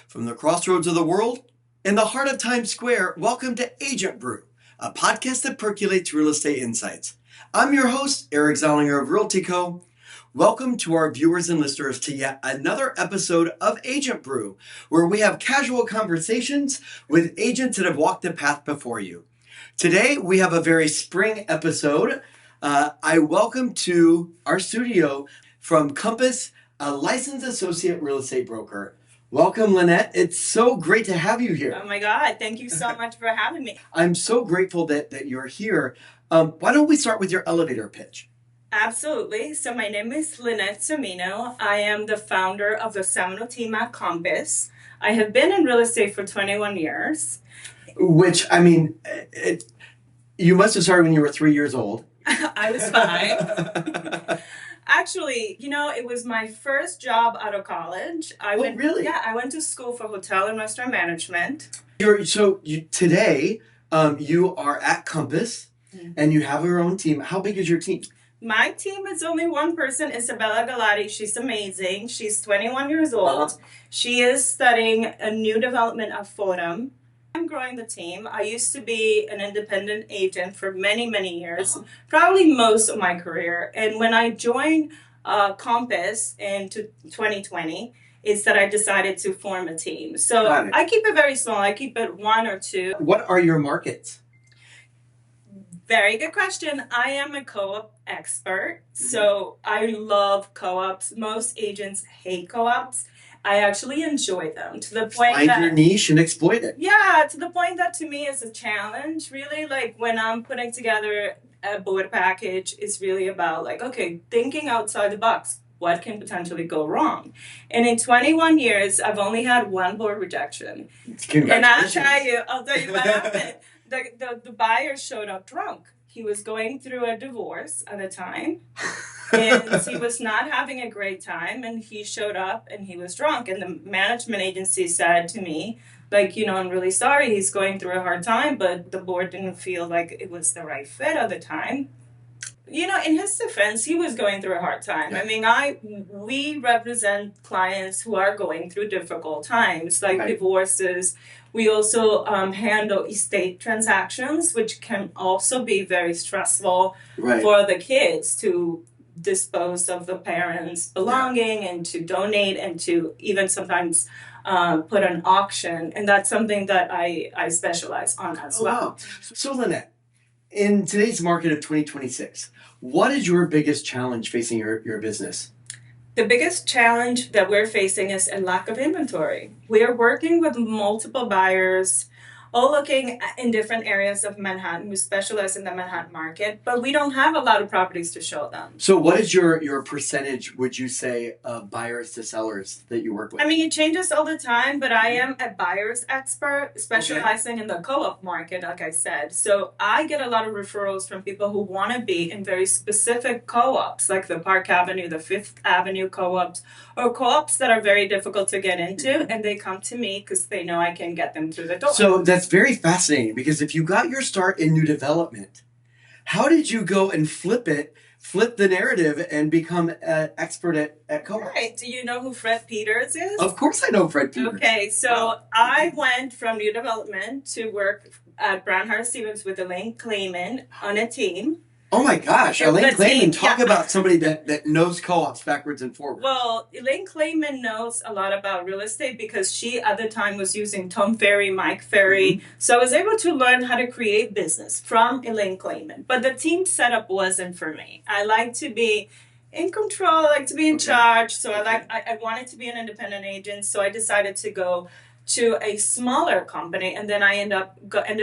From the crossroads of the world, in the heart of Times Square, welcome to Agent Brew, a podcast that percolates real estate insights. I'm your host, Eric Zollinger of Realty Co. Welcome to our viewers and listeners to yet another episode of Agent Brew, where we have casual conversations with agents that have walked the path before you. Today, we have a very spring episode. I welcome to our studio from Compass, a licensed associate real estate broker. Welcome, Linette. It's so great to have you here. Oh my God, thank you so much for having me. I'm so grateful that you're here. Why don't we start with your elevator pitch? Absolutely. So my name is Linette Semino. I am the founder of the Semino team at Compass. I have been in real estate for 21 years. Which, I mean, you must have started when you were 3 years old. I was 5. Actually, it was my first job out of college. Really? Yeah, I went to school for hotel and restaurant management. Today, you are at Compass, and you have your own team. How big is your team? My team is only one person, Isabella Galati. She's amazing. She's 21 years old. She is studying a new development of Fordham. I'm growing the team. I used to be an independent agent for many, many years, probably most of my career. And when I joined Compass in 2020, is that I decided to form a team. So I keep it very small. I keep it 1 or 2. What are your markets? Very good question. I am a co-op expert, so I love co-ops. Most agents hate co-ops. I actually enjoy them to the point Find your niche and exploit it. Yeah, to the point that to me is a challenge, really. Like when I'm putting together a board package, it's really about thinking outside the box. What can potentially go wrong? And in 21 years, I've only had 1 board rejection. And I'll tell you what happened. The buyer showed up drunk. He was going through a divorce at the time. And he was not having a great time, and he showed up and he was drunk. And the management agency said to me, I'm really sorry, he's going through a hard time, but the board didn't feel like it was the right fit at the time. In his defense, he was going through a hard time. Yeah. I mean, we represent clients who are going through difficult times, like divorces. We also handle estate transactions, which can also be very stressful for the kids to dispose of the parents' belonging and to donate and to even sometimes put an auction. And that's something that I specialize on as well. Wow. So, Linette, in today's market of 2026, what is your biggest challenge facing your business? The biggest challenge that we're facing is a lack of inventory. We are working with multiple buyers, all looking in different areas of Manhattan. We specialize in the Manhattan market, but we don't have a lot of properties to show them. So what is your percentage, would you say, of buyers to sellers that you work with? I mean, it changes all the time, but I am a buyer's expert specializing in the co-op market, like I said. So I get a lot of referrals from people who want to be in very specific co-ops, like the Park Avenue, the Fifth Avenue co-ops, or co-ops that are very difficult to get into, and they come to me because they know I can get them through the door. So that's very fascinating, because if you got your start in new development, how did you go and flip the narrative and become an expert at co-op? Right. Do you know who Fred Peters is? Of course I know Fred Peters. Okay, so I went from new development to work at Brown Harris Stevens with Elaine Clayman on a team. Oh my gosh, Elaine Clayman, talk about somebody that knows co-ops backwards and forwards. Well, Elaine Clayman knows a lot about real estate because she at the time was using Tom Ferry, Mike Ferry. Mm-hmm. So I was able to learn how to create business from Elaine Clayman. But the team setup wasn't for me. I like to be in control, I like to be in charge. So I wanted to be an independent agent. So I decided to go to a smaller company, and then I ended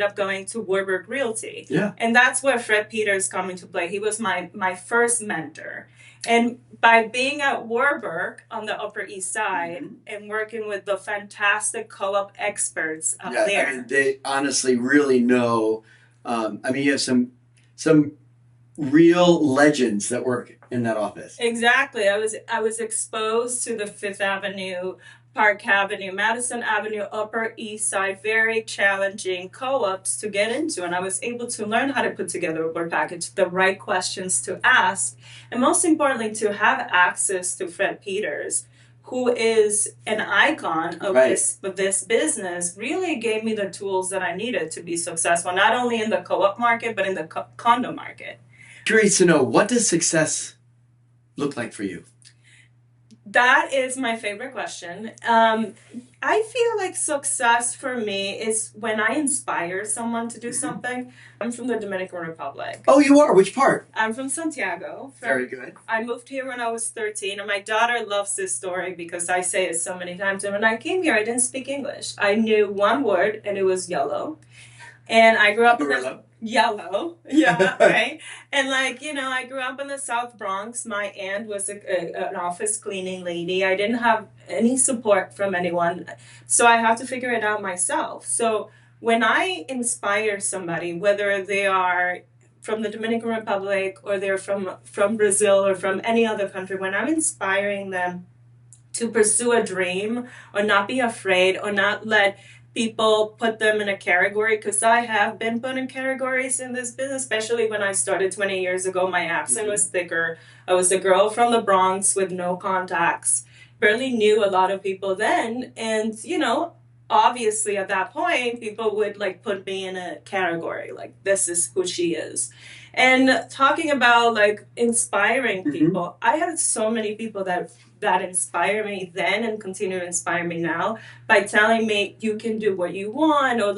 up going to Warburg Realty. Yeah. And that's where Fred Peters come into play. He was my first mentor. And by being at Warburg on the Upper East Side and working with the fantastic co-op experts up there. I mean, they honestly really know. You have some real legends that work in that office. Exactly. I was exposed to the Fifth Avenue, Park Avenue, Madison Avenue, Upper East Side, very challenging co-ops to get into. And I was able to learn how to put together a board package, the right questions to ask, and most importantly, to have access to Fred Peters, who is an icon of Right. this business, really gave me the tools that I needed to be successful, not only in the co-op market, but in the condo market. Curious to know, what does success look like for you? That is my favorite question. I feel like success for me is when I inspire someone to do something. I'm from the Dominican Republic. Oh, you are? Which part? I'm from Santiago. Very good. I moved here when I was 13, and my daughter loves this story because I say it so many times. And when I came here, I didn't speak English. I knew one word, and it was yellow. And I grew up in the yellow, yeah, right. And I grew up in the South Bronx. My aunt was an office cleaning lady. I didn't have any support from anyone, so I had to figure it out myself. So when I inspire somebody, whether they are from the Dominican Republic or they're from Brazil or from any other country, when I'm inspiring them to pursue a dream or not be afraid or not let people put them in a category, because I have been put in categories in this business, especially when I started 20 years ago. My accent was thicker. I was a girl from the Bronx with no contacts. Barely knew a lot of people then. And, obviously at that point, people would put me in a category, this is who she is. And talking about inspiring people, I had so many people that inspire me then and continue to inspire me now by telling me you can do what you want, or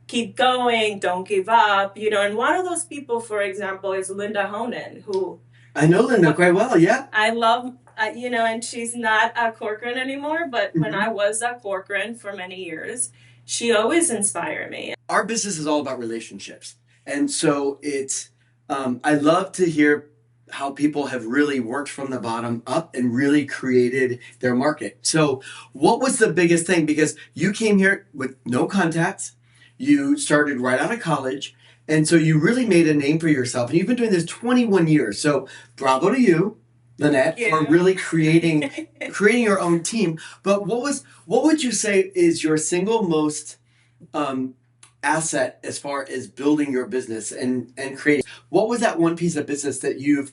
keep going, don't give up, and one of those people, for example, is Linda Honan, who I know Linda quite well. Yeah, I love. And she's not at Corcoran anymore, but when I was at Corcoran for many years, she always inspired me. Our business is all about relationships, and so it's I love to hear how people have really worked from the bottom up and really created their market. So what was the biggest thing? Because you came here with no contacts, you started right out of college, and so you really made a name for yourself, and you've been doing this 21 years. So bravo to you, Linette, for really creating your own team. But what would you say is your single most asset as far as building your business and creating? What was that one piece of business that you've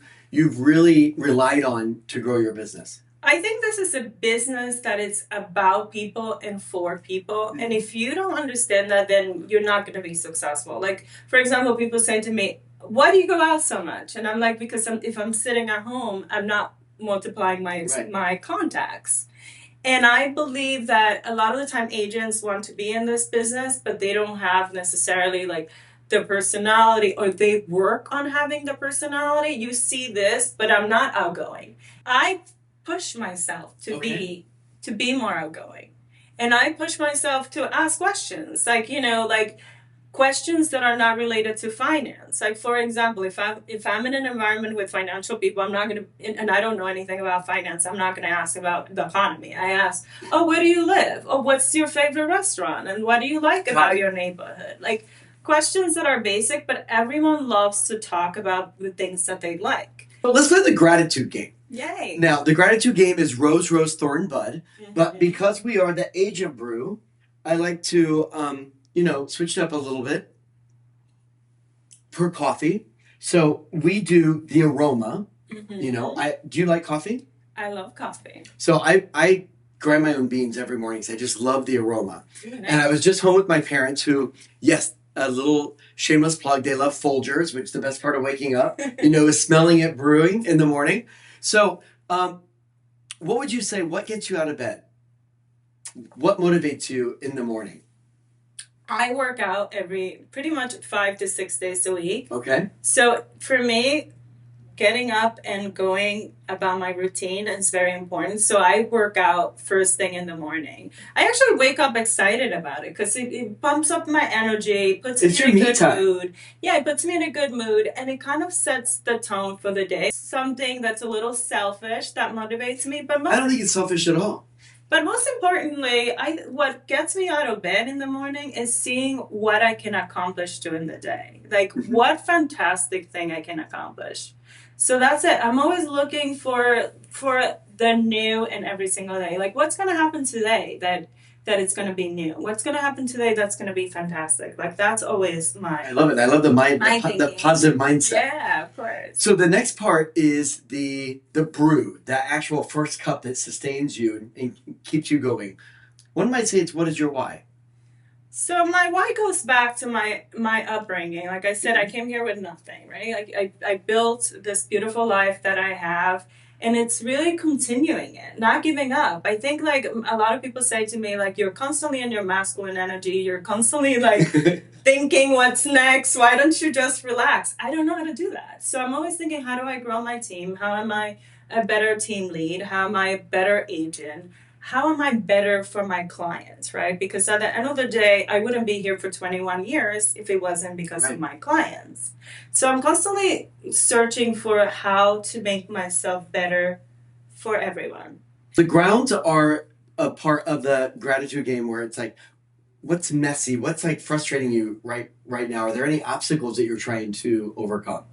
really relied on to grow your business? I think this is a business that is about people and for people. And if you don't understand that, then you're not going to be successful. For example, people say to me, why do you go out so much? And I'm like, because if I'm sitting at home, I'm not multiplying my contacts. And I believe that a lot of the time agents want to be in this business, but they don't have necessarily the personality, or they work on having the personality. You see this, but I'm not outgoing. I push myself to be more outgoing. And I push myself to ask questions, questions that are not related to finance. For example, if I'm in an environment with financial people, I'm not going to, and I don't know anything about finance, I'm not going to ask about the economy. I ask, oh, where do you live? Oh, what's your favorite restaurant? And what do you like about your neighborhood? Questions that are basic, but everyone loves to talk about the things that they like. Well, let's play the gratitude game. Yay. Now, the gratitude game is rose, thorn, bud. But because we are the Agent Brew, I like to, switch it up a little bit for coffee. So we do the aroma. Do you like coffee? I love coffee. So I grind my own beans every morning because I just love the aroma. And I was just home with my parents who, yes, a little shameless plug, they love Folgers, which is the best part of waking up, is smelling it brewing in the morning. So what would you say, what gets you out of bed? What motivates you in the morning? I work out pretty much 5 to 6 days a week. Okay. So for me, getting up and going about my routine is very important. So I work out first thing in the morning. I actually wake up excited about it because it pumps up my energy, puts me in a good mood. Yeah, it puts me in a good mood, and it kind of sets the tone for the day. Something that's a little selfish that motivates me. But I don't think it's selfish at all. But most importantly, what gets me out of bed in the morning is seeing what I can accomplish during the day. What fantastic thing I can accomplish. So that's it. I'm always looking for the new in every single day. What's going to happen today that that it's going to be new. What's going to happen today that's going to be fantastic. Like, that's always I love it. I love the positive mindset. Yeah, of course. So the next part is the brew, that actual first cup that sustains you and keeps you going. One might say it's, what is your why? So my why goes back to my upbringing. Like I said, I came here with nothing, right? Like I built this beautiful life that I have, and it's really continuing it, not giving up. I think like a lot of people say to me, like, you're constantly in your masculine energy. You're constantly like thinking what's next. Why don't you just relax? I don't know how to do that. So I'm always thinking, how do I grow my team? How am I a better team lead? How am I a better agent? How am I better for my clients, right? Because at the end of the day, I wouldn't be here for 21 years if it wasn't because of my clients. So I'm constantly searching for how to make myself better for everyone. The grounds are a part of the gratitude game where it's like, what's messy? What's like frustrating you right now? Are there any obstacles that you're trying to overcome?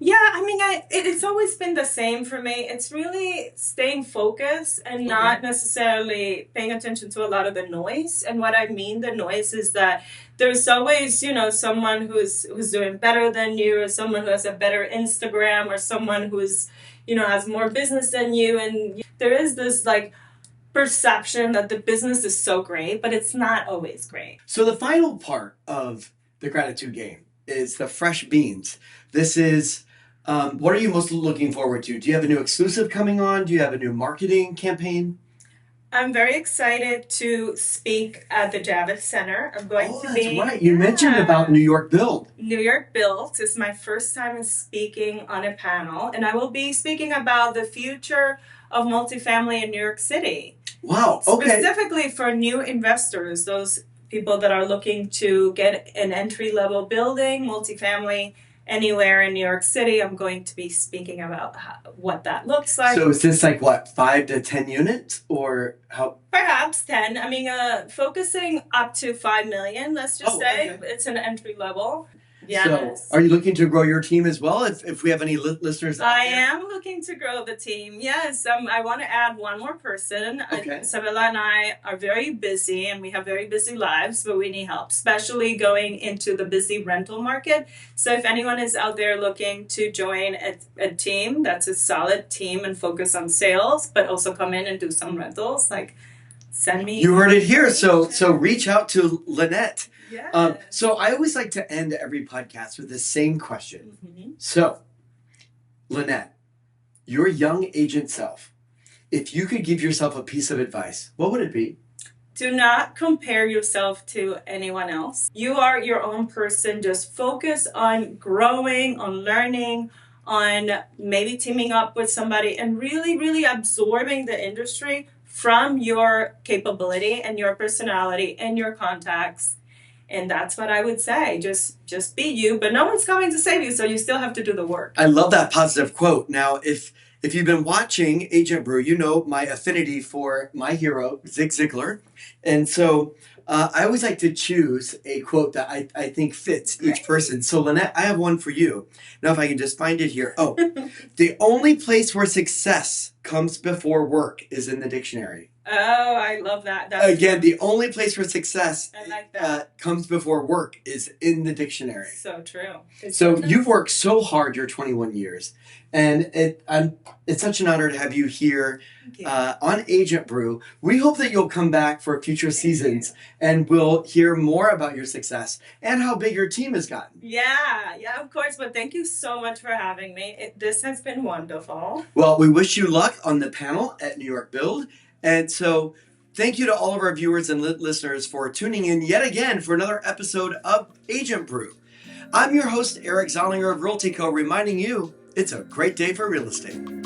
Yeah, I mean, it's always been the same for me. It's really staying focused and not necessarily paying attention to a lot of the noise. And what I mean, the noise is that there's always, someone who's doing better than you, or someone who has a better Instagram, or someone who's, has more business than you. And there is this like perception that the business is so great, but it's not always great. So the final part of the gratitude game is the fresh beans. This is, what are you most looking forward to? Do you have a new exclusive coming on? Do you have a new marketing campaign? I'm very excited to speak at the Javits Center. I'm going to be... That's right. You mentioned about New York Build. New York Build is my first time in speaking on a panel, and I will be speaking about the future of multifamily in New York City. Wow, okay. Specifically for new investors, those people that are looking to get an entry-level building, multifamily, anywhere in New York City. I'm going to be speaking about what that looks like. So is this like what, 5 to 10 units, or how? Perhaps 10. I mean, focusing up to 5 million. Let's just say it's an entry level. Yes. So, are you looking to grow your team as well? If we have any listeners out there? I am looking to grow the team. Yes. I want to add one more person. Okay. Sabella and I are very busy, and we have very busy lives, but we need help, especially going into the busy rental market. So if anyone is out there looking to join a team that's a solid team and focus on sales, but also come in and do some rentals, like, send me. You heard it here. So reach out to Linette. Yeah. So I always like to end every podcast with the same question. Mm-hmm. So, Linette, your young agent self, if you could give yourself a piece of advice, what would it be? Do not compare yourself to anyone else. You are your own person. Just focus on growing, on learning, on maybe teaming up with somebody, and really, really absorbing the industry from your capability and your personality and your contacts. And that's what I would say. Just be you, but no one's coming to save you, so you still have to do the work. I love that positive quote. Now, if you've been watching Agent Brew, you know my affinity for my hero, Zig Ziglar. And so I always like to choose a quote that I think fits each person. So, Linette, I have one for you. Now, if I can just find it here. Oh, the only place where success comes before work is in the dictionary. Oh, I love that. Again, the only place where success comes before work is in the dictionary. So true. So you've worked so hard your 21 years, and it's such an honor to have you here on Agent Brew. We hope that you'll come back for future seasons, and we'll hear more about your success and how big your team has gotten. Yeah, of course. But thank you so much for having me. This has been wonderful. Well, we wish you luck on the panel at New York Build. And so thank you to all of our viewers and listeners for tuning in yet again for another episode of Agent Brew. I'm your host, Eric Zollinger of Realty Co., reminding you it's a great day for real estate.